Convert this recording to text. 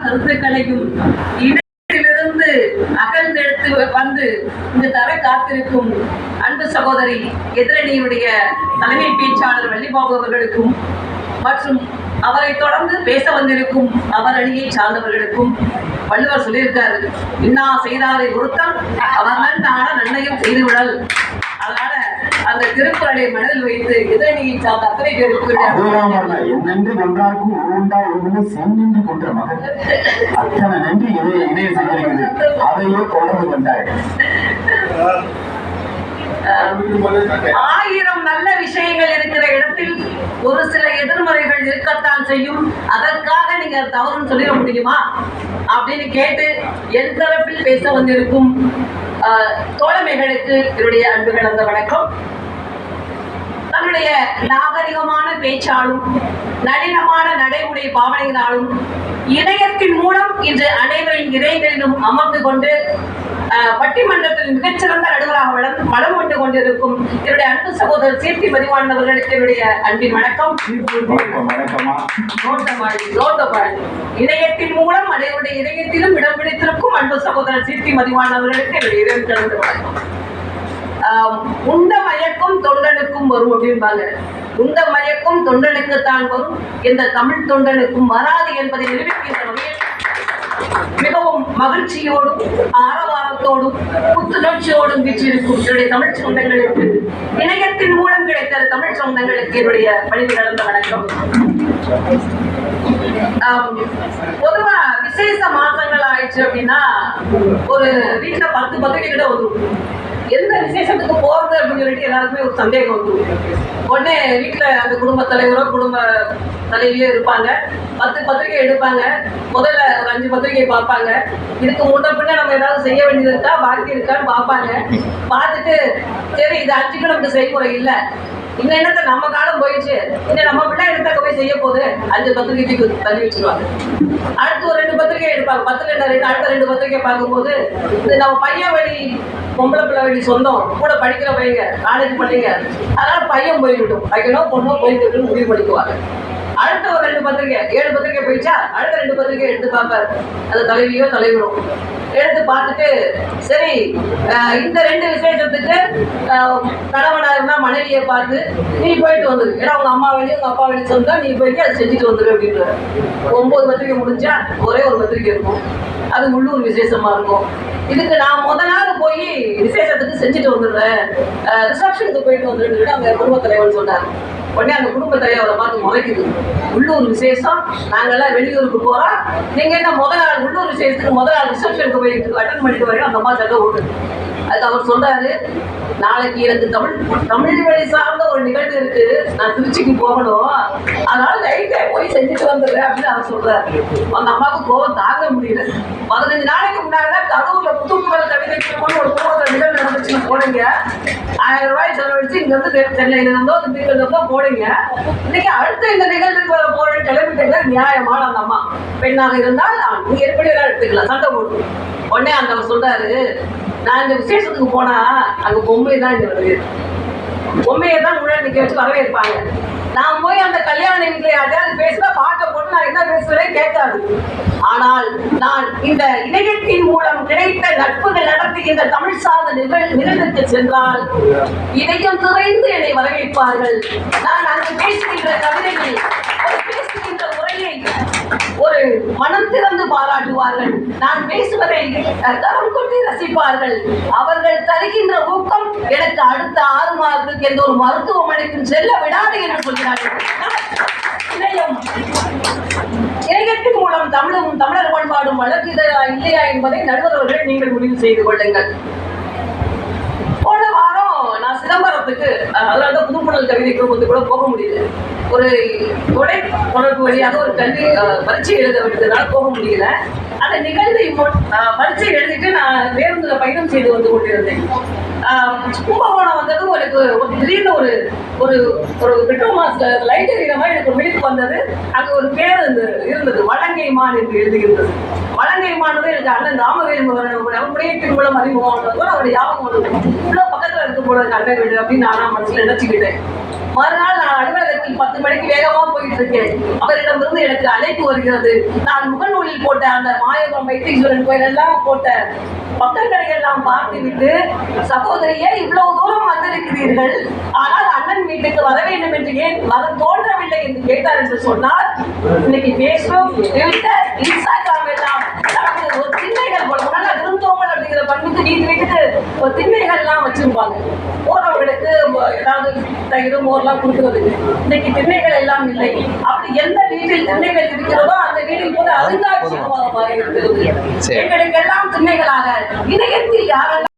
கருத்துக்களையும் இணையிலிருந்து அகழ்ந்தெடுத்து வந்து இங்கு தர காத்திருக்கும் அன்பு சகோதரி எதிரணியுடைய தலைமை பேச்சாளர் வள்ளிபாபு அவர்களுக்கும் மற்றும் அவரை தொடர்ந்து பேச வந்திருக்கும் அவர் அணியை சார்ந்தவர்களுக்கும் வள்ளுவர் சொல்லியிருக்காரு, இன்னா செய்தாரை ஒருத்தம் அவர்கள் தான நன்மையும் செய்துவிடல். அதனால அந்த திருக்குறளை மனதில் வைத்து எதிரணியை சார்ந்த அத்தனை பேருக்கு அத்தனை நன்றி இணைய செஞ்சிருக்குது. அதையே தொடர்பு கொண்டார். 1000 நல்ல விஷயங்கள் இருக்கிற இடத்தில் ஒரு சில எதிர்மறைகள் இருக்கத்தான் செய்யும். அதற்காக நீங்க தவறுன்னு சொல்லிட முடியுமா அப்படின்னு கேட்டு என் தரப்பில் பேச வந்திருக்கும் தோழமைகளுக்கு என்னுடைய அன்பு கலந்த வணக்கம். தன்னுடைய நாகரிகமான பேச்சாலும் நளினமான நடைமுறை பாவனையினாலும் இணையத்தின் மூலம் இன்று அனைவரின் இதயங்களிலும் அமர்ந்து கொண்டு பட்டிமன்றத்தில் மிகச்சிறந்த நடுவராக வளம் கொண்டு கொண்டிருக்கும் என்னுடைய அன்பு சகோதரர் சீர்த்தி மதிவாணன் அவர்களுக்கு என்னுடைய அன்பின் வணக்கம். இணையத்தின் மூலம் அனைவருடைய இதயத்திலும் இடம் பிடித்திருக்கும் அன்பு சகோதரர் சீர்த்தி மதிவாணன் அவர்களுக்கு என்னுடைய இதயம் கலந்த வணக்கம். உண்ட மயக்கும் தொண்டனுக்கும் வரும் அப்படின்பாங்க. உண்ட மயக்கும் தொண்டனுக்குத்தான் வரும், இந்த தமிழ் தொண்டனுக்கும் வராது என்பதை நிரூபிக்கின்ற வகையில் மிகவும் மகிழ்ச்சியோடும் ஆரவாரத்தோடும் புத்துணர்ச்சியோடும் வீற்றிருக்கும் என்னுடைய தமிழ் சொந்தங்களுக்கு, இணையத்தின் மூலம் கிடைத்த தமிழ் சொந்தங்களுக்கு என்னுடைய பணிவு கலந்த வணக்கம். பொதுவா விசேஷ மாசங்கள் ஆயிடுச்சு அப்படின்னா ஒரு வீட்டுல 10 பத்திரிகைகிட்ட வரும். எந்த விசேஷத்துக்கு போறது அப்படின்னு சொல்லிட்டு எல்லாருக்குமே ஒரு சந்தேகம் வந்துடும். உடனே வீட்டுல அந்த குடும்ப தலைவரோ குடும்ப தலைவியோ இருப்பாங்க. 10 பத்திரிகை எடுப்பாங்க. முதல்ல ஒரு 5 பத்திரிகை பார்ப்பாங்க. இதுக்கு முன்ன பின்ன நம்ம ஏதாவது செய்ய வேண்டியது இருக்கா, பாக்கி இருக்கான்னு பார்ப்பாங்க. பார்த்துட்டு சரி இது 5க்கு நமக்கு செய்முறை இல்லை, இந்த எண்ணத்தை நம்ம காலம் போயிடுச்சு, இந்த நம்ம பிள்ளை எடுத்தாக்க போய் செய்ய போது 5 பத்திரிகைக்கு தள்ளி வச்சிருவாங்க. அடுத்து ஒரு 2 பத்திரிகை எடுப்பாங்க. 10ல் 2 அடுத்த 2 பத்திரிகை பார்க்கும்போது இது நம்ம பையன் வழி பொம்பளை பிள்ளை வழி சொந்தம் கூட படிக்கிற பையங்க காலேஜ் பண்ணிங்க, அதனால பையன் போய்விட்டும், பையனோ பொண்ணோ போய்விட்டு முடிவு பண்ணிக்குவாங்க. அடுத்த ஒரு 2 பத்திரிகை 7 பத்திரிகை போயிடுச்சா அடுத்த 2 பத்திரிகை எடுத்து பார்ப்பாரு. அது தலைவியோ தலைவரும் எடுத்து பார்த்துட்டு சரி இந்த 2 விசேஷத்துக்கு கணவனா இருந்தா மனைவியை பார்த்து நீ போயிட்டு வந்துரு, ஏன்னா உங்க அம்மா வழி உங்க அப்பா வழி சொந்தா, நீ போயிட்டு அதை செஞ்சுட்டு வந்துரு அப்படின்ற 9 பத்திரிகை முடிஞ்சா ஒரே ஒரு பத்திரிகை இருக்கும். அது உள்ளூர் விசேஷமா இருக்கும். இதுக்கு நான் முத நாள் போய் விசேஷத்துக்கு செஞ்சுட்டு வந்துடுறேன், ரிசப்ஷனுக்கு போயிட்டு வந்துருன்னு அவங்க குடும்ப தலைவர் சொன்னார். உடனே அந்த குடும்ப தலைவரை பார்த்து முளைக்குது, உள்ளூர் விசேஷம், நாங்கெல்லாம் வெளியூருக்கு போறோம், நீங்க என்ன முதல் நாள் உள்ளூர் விசேஷத்துக்கு முதல் நாள் ரிசப்ஷனுக்கு போயிட்டு அட்டன் பண்ணிட்டு வரைக்கும் அந்த மாதிரி சண்டை ஓடுது. அதுக்கு அவர் சொல்றாரு, நாளைக்கு எனக்கு தமிழ் வழி சார்ந்த ஒரு நிகழ்வு இருக்கு, நான் திருச்சிக்கு போகணும், அதனால நைட்டே போய் செஞ்சுட்டு வந்துடுறேன் அப்படின்னு அவர் சொல்றாரு. அந்த அம்மாவுக்கு கோபம் தாங்க முடியல. 15 நாளைக்கு முன்னாடிதான் கரூர்ல புதுப்புகழ் கவிதைக்கு ஒரு கோபத்தை நிகழ்வு நடந்துச்சுன்னு போனீங்க, 1000 ரூபாய் செலவழிச்சு இங்க இருந்து சென்னையில இருந்தோ திண்டுக்கல்ல இருந்தோ போனீங்க, இன்னைக்கு அடுத்த இந்த நிகழ்வுக்கு போறேன்னு கிளம்பிட்டீங்க. நியாயமான அந்த அம்மா பெண்ணாக இருந்தால் நீங்க எப்படி வேணா எடுத்துக்கலாம், சண்டை போடுவோம். உடனே அந்த சொல்றாரு, நான் இந்த விசேஷத்துக்கு போனா அங்க பொம்மை தான் இங்க வருது, பொம்மையை தான் முன்னாடி நிக்க வச்சு வரவேற்பாங்க. நான் போய் அந்த கல்யாண வீட்டுல யாரையாவது பேசினா பார்க்க போட்டு நான் என்ன பேசுறேன் கேட்காது. ஆனால் நான் இந்த இணையத்தின் மூலம் கிடைத்த நட்புகள் நடத்துகின்ற தமிழ் சார்ந்த நிகழ்வுக்கு சென்றால் இதயம் நிறைந்து என்னை வரவேற்பார்கள். நான் அங்கு பேசுகின்ற கவிதைகள் பேசுகின்ற உரையை ஒரு மனம் திறந்து பாராட்டுவார்கள். நான் பேசுவதை தரம் கொண்டு ரசிப்பார்கள். அவர்கள் தருகின்ற ஊக்கம் எனக்கு அடுத்த 6 மாதத்துக்கு எந்த ஒரு மருத்துவமனைக்கு செல்ல விடாது என்று சொல்கிறார்கள். இணையத்தின் மூலம் தமிழர் பண்பாடும் வளர்கிறதா இல்லையா என்பதை நடுவர்கள் நீங்கள் முடிவு செய்து கொள்ளுங்கள். போன வாரம் நான் சிதம்பரத்துக்கு, அதனால புதுப்புணல் கவிதைக்கு வந்து கூட போக முடியல, ஒரு கொடை தொடர்பு வழியாக ஒரு கல்வி பரீட்சை எழுத வேண்டியதுனால போக முடியல. அந்த நிகழ்வை பரீட்சை எழுதிட்டு நான் பேருந்துல பயணம் செய்து வந்து கொண்டிருந்தேன். கும்பகோணம் வந்ததும் எனக்கு திடீர்னு ஒரு பெட்ரோல் மாஸ்டர் லைட் எறிகிற மாதிரி எனக்கு ஒரு விழிப்பு வந்தது. அங்கே ஒரு பேர் இருந்தது, வலங்கைமான் என்று எழுதுகின்றது. வலங்கைமானது எனக்கு அண்ணன் ராமவேல் முறையீட்டின் மூலம் அறிமுகம் அவருடைய ஞாபகம் வந்தது. இவ்வளோ பக்கத்தில் இருக்க போல அண்ணன் வீடு அப்படின்னு நான் மனசில் நினைச்சுக்கிட்டேன். மறுநாள் நான் அலுவலகத்தில் 10 மணிக்கு வேகமா போயிட்டு இருக்கேன். அவரிடமிருந்து எனக்கு அழைப்பு வருகிறது. நான் முகநூலில் போட்ட அந்த மாயவரம் வைத்தீஸ்வரன் கோயில் எல்லாம் போட்ட பக்கங்களை எல்லாம் பார்த்துவிட்டு, சகோதரியே இவ்வளவு தூரம் வந்திருக்கிறீர்கள், ஆனால் அண்ணன் வீட்டுக்கு வர வேண்டும் என்று ஏன் வர தோன்றவில்லை என்று கேட்டார் என்று சொன்னால், இன்னைக்கு பேஸ்புக், ட்விட்டர், இன்ஸ்டாகிராம் எல்லாம் நமக்கு ஒரு திண்ணைகள் போல முன்னால விருந்தோம்பல் அப்படிங்கிற பண்புக்கு வீட்டுக்கு ஒரு திண்ணைகள்லாம் வச்சிருப்பாங்க. போறவர்களுக்கு ஏதாவது தயிர் மோர்லாம் கொடுக்கிறது. இன்னைக்கு திண்ணைகள் எல்லாம் இல்லை. அப்படி எந்த வீட்டில் திண்ணைகள் இருக்கிறதோ அந்த வீட்டில் போது அருங்காட்சியகமாக மாறி இருக்கிறது. எங்களுக்கெல்லாம் திண்ணைகளாக இணையத்தில் யாரெல்லாம்